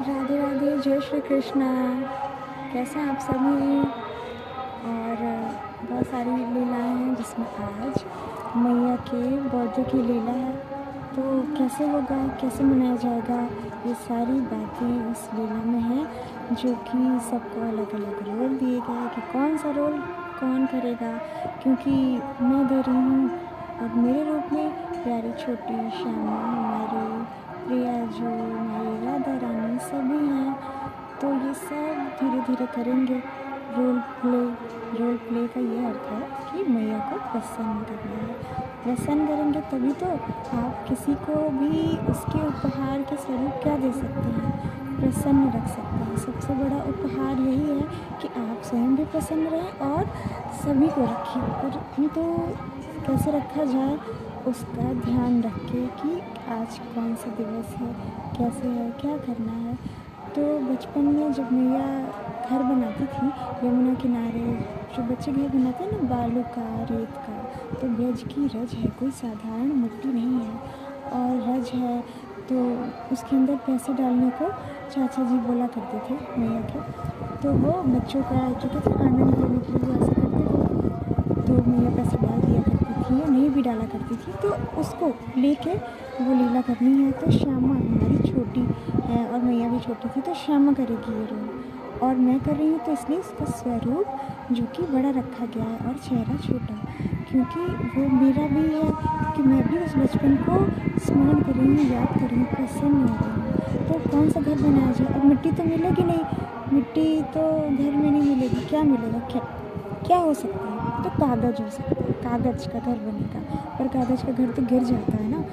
राधे राधे, जय श्री कृष्णा। कैसे हैं आप सभी? और बहुत सारी लीलाएं हैं जिसमें आज मैया के बर्थडे की लीला है। तो कैसे होगा, कैसे मनाया जाएगा, ये सारी बातें उस लीला में हैं, जो कि सबको अलग अलग रोल दिए गए कि कौन सा रोल कौन करेगा। क्योंकि मैं दे रही हूँ अब मेरे रूप में प्यारी छोटी श्यामा, हमारी प्रिया जो, हमारी राधा रानी सभी हैं। तो ये सब धीरे धीरे करेंगे रोल प्ले का ये अर्थ है कि मैया को प्रसन्न करना है। प्रसन्न करेंगे तभी तो आप किसी को भी उसके उपहार के स्वरूप क्या दे सकते हैं, प्रसन्न रख सकते हैं। सबसे बड़ा उपहार यही है कि आप स्वयं भी प्रसन्न रहें और सभी को रखिए। परंतु कैसे रखा जाए उसका ध्यान रखें कि आज कौन सा दिवस है, कैसे है, क्या करना है। तो बचपन में जब मैया घर बनाती थी यमुना किनारे, जो बच्चे घर बनाते हैं ना बालू का, रेत का, तो ब्रज की रज है, कोई साधारण मिट्टी नहीं है। और रज है तो उसके अंदर पैसे डालने को चाचा जी बोला करते थे मैया के। तो वो बच्चों का क्या कहते हैं आनंद लेने के लिए ऐसा करते थे। तो मैया पैसे डाल दिया करती थी या नहीं भी डाला करती थी, तो उसको लेके वो लीला करनी है। तो श्यामा हमारी छोटी है और मैया भी छोटी थी, तो श्यामा करेगी ये रोल और मैं कर रही हूँ। तो इसलिए उसका स्वरूप जो कि बड़ा रखा गया है और चेहरा छोटा, क्योंकि वो मेरा भी है, क्योंकि मैं भी उस बचपन को स्मरण कर रही हूँ, याद कर रही हूँ, प्रसन्न हो रही हूँ। तो कौन सा घर बनाया जाए? अब मिट्टी तो मिलेगी नहीं, मिट्टी तो घर में नहीं मिलेगी, क्या मिलेगा, क्या हो सकता है? तो कागज़ हो सकता है, कागज़ का घर बनेगा। पर कागज़ का घर तो गिर जाता है ना,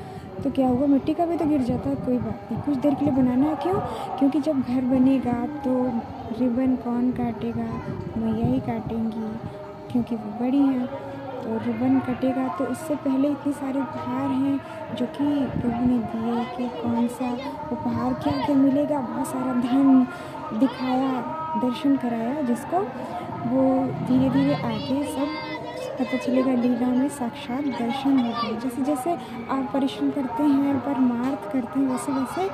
तो क्या हुआ, मिट्टी का भी तो गिर जाता है, कोई बात नहीं, कुछ देर के लिए बनाना है। क्यों? क्योंकि जब घर बनेगा तो रिबन कौन काटेगा? मैया ही काटेंगी, क्योंकि वो बड़ी हैं। तो रिबन कटेगा तो उससे पहले इतने सारे उपहार हैं जो कि प्रभु ने दिए कि कौन सा उपहार क्या क्या मिलेगा। बहुत सारा धन दिखाया, दर्शन कराया, जिसको वो धीरे धीरे आगे सब पता चलेगा। लीला में साक्षात दर्शन होगा। जैसे जैसे आप परिश्रम करते हैं, परमार्थ करते हैं, वैसे वैसे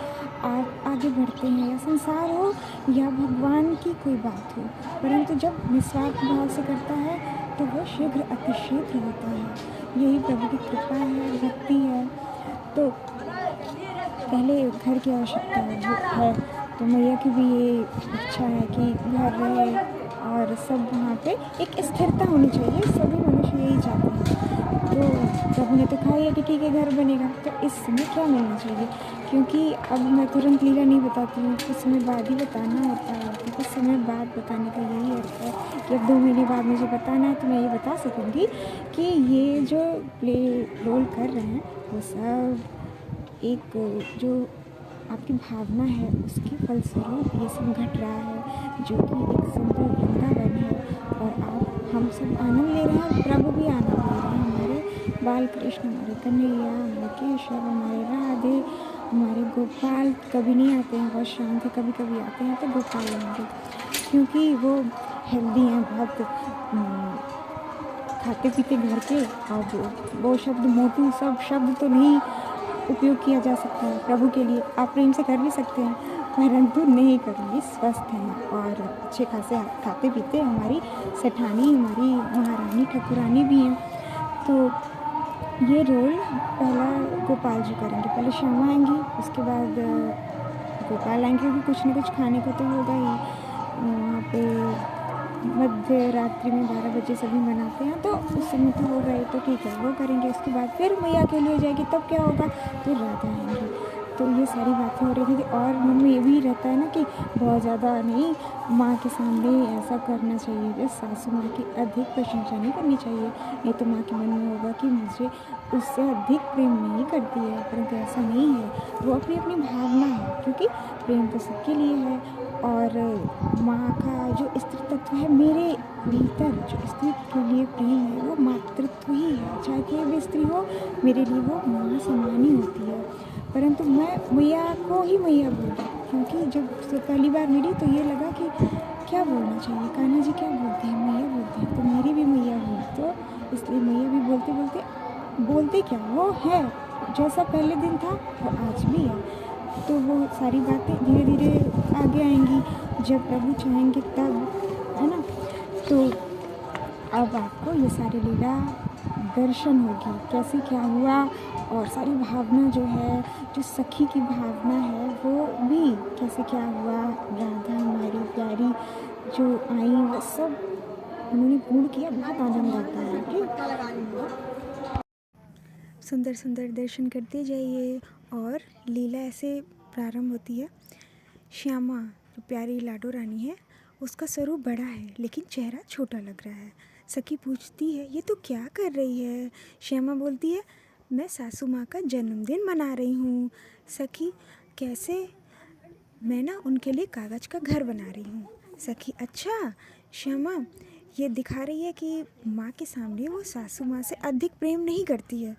आप आगे बढ़ते हैं। या संसार हो या भगवान की कोई बात हो, परंतु जब निस्वार्थ भाव से करता है तो वो शीघ्र अतिशीघ्र होता है। यही प्रभु की कृपा है, भक्ति है। तो पहले घर की आवश्यकता है, तो मैया की भी ये इच्छा है कि घर रहे और सब वहाँ पे एक स्थिरता होनी चाहिए। सभी मनुष्य यही चाहते हैं। तो प्रभु ने तो कहा है कि ठीक है घर बनेगा, तो इस समय क्या मिलना चाहिए? क्योंकि अब मैं तुरंत लीला नहीं बताती हूँ, कुछ समय बाद ही बताना होता है। तो कुछ समय बाद बताने का यही अर्थ है कि अब 2 महीने बाद मुझे बताना है, तो मैं ये बता सकूँगी कि ये जो प्ले रोल कर रहे हैं वो सब एक जो आपकी भावना है उसके फलस्वरूप ये सब घट रहा है, जो कि एक सुंदर वृंदावन है। और आप हम सब आनंद ले रहे हैं और प्रभु भी आनंद ले रहे हैं। हमारे बाल कृष्ण, हमारे कन्हैया, हमारे केशव, हमारे राधे, हमारे गोपाल कभी नहीं आते हैं, बहुत शांत है, कभी कभी आते हैं तो गोपाल आएंगे, क्योंकि वो हेल्दी हैं बहुत, खाते पीते घर के। और वो शब्द मोटू सब शब्द तो नहीं उपयोग किया जा सकता है प्रभु के लिए। आप प्रेम से कर भी सकते हैं, परंतु नहीं करेंगे। स्वस्थ हैं और अच्छे खासे खाते पीते, हमारी सेठानी, हमारी महारानी ठाकुरानी भी हैं। तो ये रोल पहला गोपाल जी करेंगे, पहले श्यामा आएंगी, उसके बाद गोपाल आएंगे, क्योंकि कुछ ना कुछ खाने को तो होगा ही। वहाँ पे मध्य रात्रि में 12 बजे सभी मनाते हैं, तो उस समय तो होगा ही, तो ठीक है वो करेंगे। उसके बाद फिर मैया के लिए जाएगी, तब क्या होगा, फिर राधा आएंगी। तो ये सारी बातें हो रही थी। और मन में ये भी रहता है ना कि बहुत ज़्यादा नहीं माँ के सामने ऐसा करना चाहिए, जैसे सासू माँ की अधिक प्रशंसा नहीं करनी चाहिए, नहीं तो माँ के मन में होगा कि मुझे उससे अधिक प्रेम नहीं करती है। परंतु ऐसा नहीं है, वो अपनी अपनी भावना है, क्योंकि प्रेम तो सबके लिए है। और माँ का जो स्त्री तत्व है मेरे भीतर, जो स्त्री के लिए प्रेम है वो मातृत्व ही है। चाहे कोई भी स्त्री हो, मेरे लिए वो माँ समान ही होती है। परंतु मैं मैया को ही मैया बोली, क्योंकि जब से पहली बार मिली तो ये लगा कि क्या बोलना चाहिए, कान्हा जी क्या बोलते हैं, मैया बोलते हैं, तो मेरी भी मैया हुई। तो इसलिए मैया भी बोलते बोलते क्या वो है, जैसा पहले दिन था वो आज भी है। तो वो सारी बातें धीरे धीरे आगे आएंगी जब प्रभु चाहेंगे तब, है ना। तो अब आपको ये सारी लीला दर्शन होगी कैसे क्या हुआ, और सारी भावना जो है, जो सखी की भावना है वो भी कैसे क्या हुआ, राधा हमारी प्यारी जो आई वो सब उन्होंने पूर्ण किया। बहुत आनंद आता है। ठीक, सुंदर सुंदर दर्शन करते जाइए। और लीला ऐसे प्रारंभ होती है। श्यामा जो प्यारी लाडो रानी है, उसका स्वरूप बड़ा है लेकिन चेहरा छोटा लग रहा है। सखी पूछती है ये तो क्या कर रही है। श्यामा बोलती है मैं सासू माँ का जन्मदिन मना रही हूँ। सखी कैसे, मैं ना उनके लिए कागज़ का घर बना रही हूँ। सखी अच्छा। श्यामा ये दिखा रही है कि माँ के सामने वो सासू माँ से अधिक प्रेम नहीं करती है,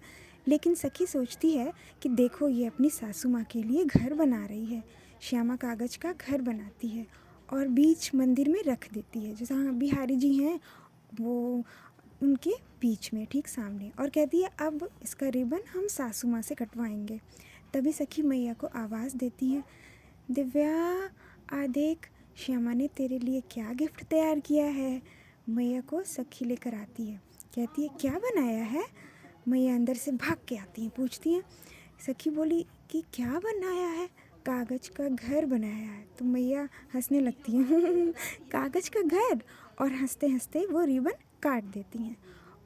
लेकिन सखी सोचती है कि देखो ये अपनी सासू माँ के लिए घर बना रही है। श्यामा कागज़ का घर बनाती है और बीच मंदिर में रख देती है, जैसा हाँ बिहारी जी हैं वो उनके बीच में ठीक सामने, और कहती है अब इसका रिबन हम सासू माँ से कटवाएंगे। तभी सखी मैया को आवाज़ देती है दिव्या आ देख, श्यामा ने तेरे लिए क्या गिफ्ट तैयार किया है। मैया को सखी लेकर आती है, कहती है क्या बनाया है। मैया अंदर से भाग के आती हैं, पूछती हैं। सखी बोली कि क्या बनाया है। कागज़ का घर बनाया है। तो मैया हंसने लगती हैं कागज़ का घर, और हंसते हंसते वो रिबन काट देती हैं।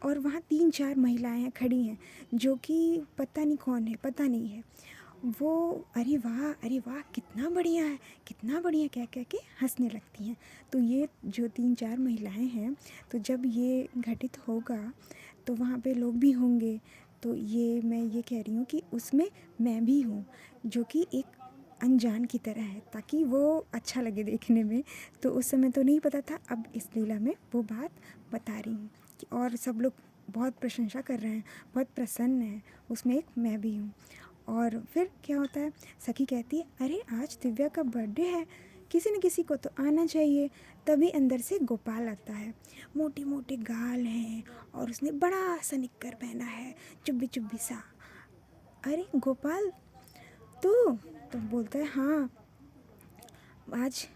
और वहाँ 3-4 महिलाएं खड़ी हैं जो कि पता नहीं कौन है, पता नहीं है वो। अरे वाह कितना बढ़िया है, कितना बढ़िया कह कह के हंसने लगती हैं। तो ये जो 3-4 महिलाएं हैं, तो जब ये घटित होगा तो वहाँ पे लोग भी होंगे। तो ये मैं ये कह रही हूँ कि उसमें मैं भी हूँ, जो कि एक अनजान की तरह है, ताकि वो अच्छा लगे देखने में। तो उस समय तो नहीं पता था, अब इस लीला में वो बात बता रही हूँ कि और सब लोग बहुत प्रशंसा कर रहे हैं, बहुत प्रसन्न हैं, उसमें एक मैं भी हूँ। और फिर क्या होता है, सखी कहती है अरे आज दिव्या का बर्थडे है, किसी न किसी को तो आना चाहिए। तभी अंदर से गोपाल आता है, मोटे मोटे गाल हैं और उसने बड़ा सा निक्कर पहना है, चुब्बी चुब्बी सा। अरे गोपाल तो बोलता है हाँ आज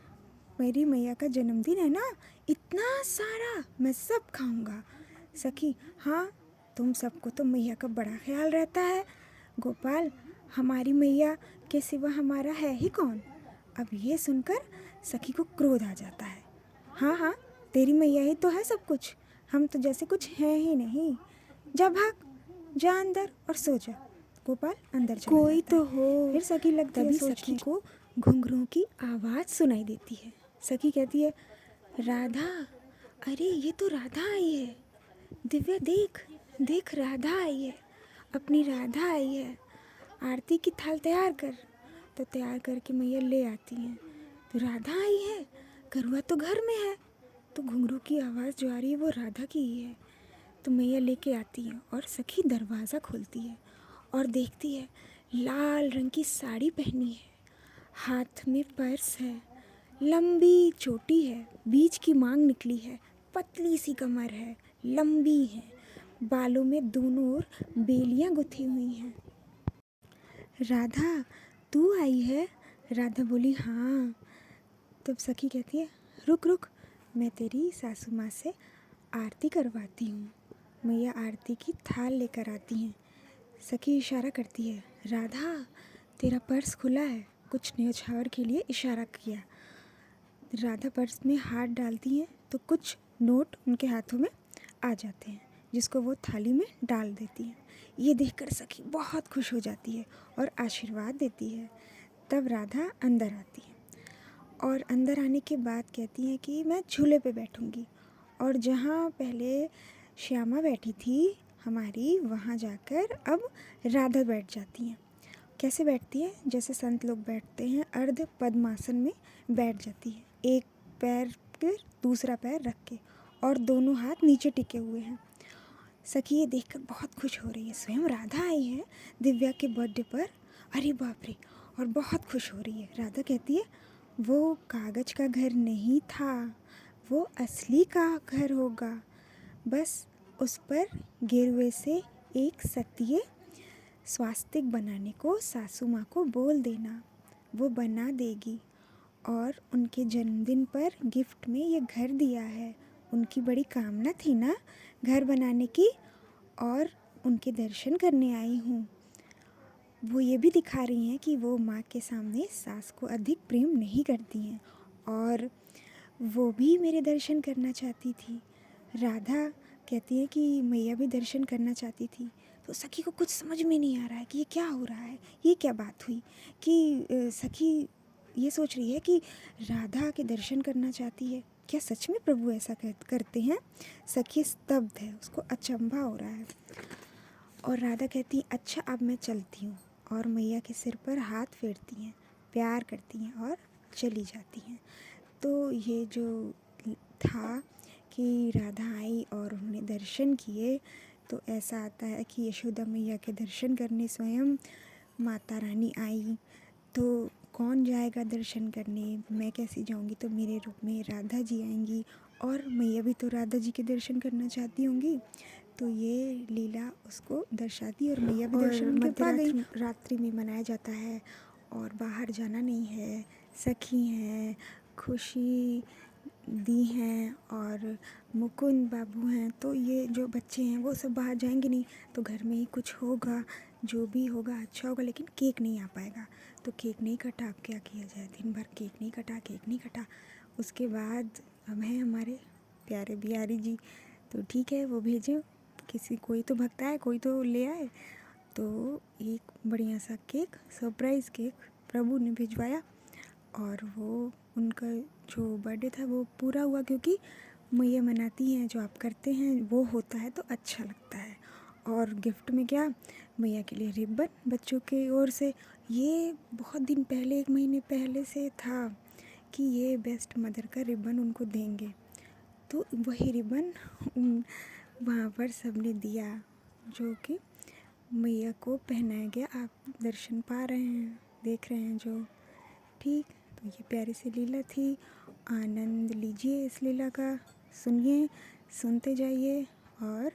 मेरी मैया का जन्मदिन है ना, इतना सारा मैं सब खाऊंगा। सखी हाँ तुम सबको तो मैया का बड़ा ख्याल रहता है। गोपाल हमारी मैया के सिवा हमारा है ही कौन। अब ये सुनकर सखी को क्रोध आ जाता है। हाँ तेरी मैया ही तो है सब कुछ, हम तो जैसे कुछ हैं ही नहीं। जा भाग, जा अंदर और सो जा। गोपाल अंदर चला कोई जाता तो हो। फिर सखी लगती है सोचने, सखी को घुंघरूं की आवाज़ सुनाई देती है। सखी कहती है राधा, अरे ये तो राधा आई है। दिव्या देख देख राधा आई है, अपनी राधा आई है। आरती की थाल तैयार कर। तो तैयार करके मैया ले आती हैं। तो राधा आई है, करुआ तो घर में है। तो घुंघरू की आवाज़ जो आ रही है वो राधा की ही है। तो मैया लेके आती है और सखी दरवाज़ा खोलती है और देखती है लाल रंग की साड़ी पहनी है, हाथ में पर्स है, लंबी चोटी है, बीच की मांग निकली है, पतली सी कमर है, लंबी है, बालों में दोनों ओर बेलियां गुथी हुई हैं। राधा तू आई है। राधा बोली हाँ। तब सखी कहती है रुक रुक, मैं तेरी सासू माँ से आरती करवाती हूँ। मैया आरती की थाल लेकर आती हैं। सखी इशारा करती है राधा तेरा पर्स खुला है, कुछ न्यौछावर के लिए इशारा किया। राधा पर्स में हाथ डालती हैं तो कुछ नोट उनके हाथों में आ जाते हैं, जिसको वो थाली में डाल देती हैं। ये देखकर सखी बहुत खुश हो जाती है और आशीर्वाद देती है। तब राधा अंदर आती है और अंदर आने के बाद कहती हैं कि मैं झूले पे बैठूंगी, और जहाँ पहले श्यामा बैठी थी हमारी, वहाँ जाकर अब राधा बैठ जाती हैं। कैसे बैठती है, जैसे संत लोग बैठते हैं, अर्ध पद्मासन में बैठ जाती है, एक पैर पर दूसरा पैर रख के, और दोनों हाथ नीचे टिके हुए हैं। सखी ये देखकर बहुत खुश हो रही है, स्वयं राधा आई है दिव्या के बर्थडे पर, अरे बाप रे, और बहुत खुश हो रही है। राधा कहती है वो कागज़ का घर नहीं था, वो असली का घर होगा, बस उस पर गेरुए से एक सत्य स्वास्तिक बनाने को सासू माँ को बोल देना। वो बना देगी। और उनके जन्मदिन पर गिफ्ट में ये घर दिया है। उनकी बड़ी कामना थी ना घर बनाने की, और उनके दर्शन करने आई हूँ। वो ये भी दिखा रही हैं कि वो माँ के सामने सास को अधिक प्रेम नहीं करती हैं, और वो भी मेरे दर्शन करना चाहती थी। राधा कहती है कि मैया भी दर्शन करना चाहती थी। तो सखी को कुछ समझ में नहीं आ रहा है कि ये क्या हो रहा है, ये क्या बात हुई कि सखी ये सोच रही है कि राधा के दर्शन करना चाहती है। क्या सच में प्रभु ऐसा करते हैं? सखी स्तब्ध है, उसको अचंभा हो रहा है। और राधा कहती है अच्छा अब मैं चलती हूँ, और मैया के सिर पर हाथ फेरती हैं, प्यार करती हैं और चली जाती हैं। तो ये जो था कि राधा आई और उन्होंने दर्शन किए, तो ऐसा आता है कि यशोदा मैया के दर्शन करने स्वयं माता रानी आई। तो कौन जाएगा दर्शन करने? मैं कैसे जाऊंगी? तो मेरे रूप में राधा जी आएंगी, और मैया भी तो राधा जी के दर्शन करना चाहती होंगी। तो ये लीला उसको दर्शाती, और मैया भी दर्शन के पा गई। रात्रि में मनाया जाता है, और बाहर जाना नहीं है। सखी हैं, खुशी दी हैं, और मुकुंद बाबू हैं। तो ये जो बच्चे हैं वो सब बाहर जाएंगे नहीं, तो घर में ही कुछ होगा, जो भी होगा अच्छा होगा, लेकिन केक नहीं आ पाएगा। तो केक नहीं कटा, अब क्या किया जाए? दिन भर केक नहीं कटा, केक नहीं कटा। उसके बाद अब हैं हमारे प्यारे बिहारी जी, तो ठीक है वो भेजें, किसी कोई तो भगता है, कोई तो ले आए। तो एक बढ़िया सा केक, सरप्राइज़ केक प्रभु ने भिजवाया, और वो उनका जो बर्थडे था वो पूरा हुआ, क्योंकि मैया मनाती हैं, जो आप करते हैं वो होता है तो अच्छा लगता है। और गिफ्ट में क्या, मैया के लिए रिबन बच्चों की ओर से। ये बहुत दिन पहले, 1 महीने पहले से था कि ये बेस्ट मदर का रिबन उनको देंगे। तो वही रिबन वहाँ पर सबने दिया, जो कि मैया को पहनाया गया। आप दर्शन पा रहे हैं, देख रहे हैं जो। ठीक, तो ये प्यारी सी लीला थी। आनंद लीजिए इस लीला का, सुनिए, सुनते जाइए और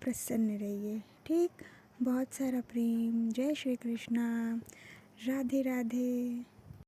प्रसन्न रहिए। ठीक, बहुत सारा प्रेम। जय श्री कृष्णा, राधे राधे।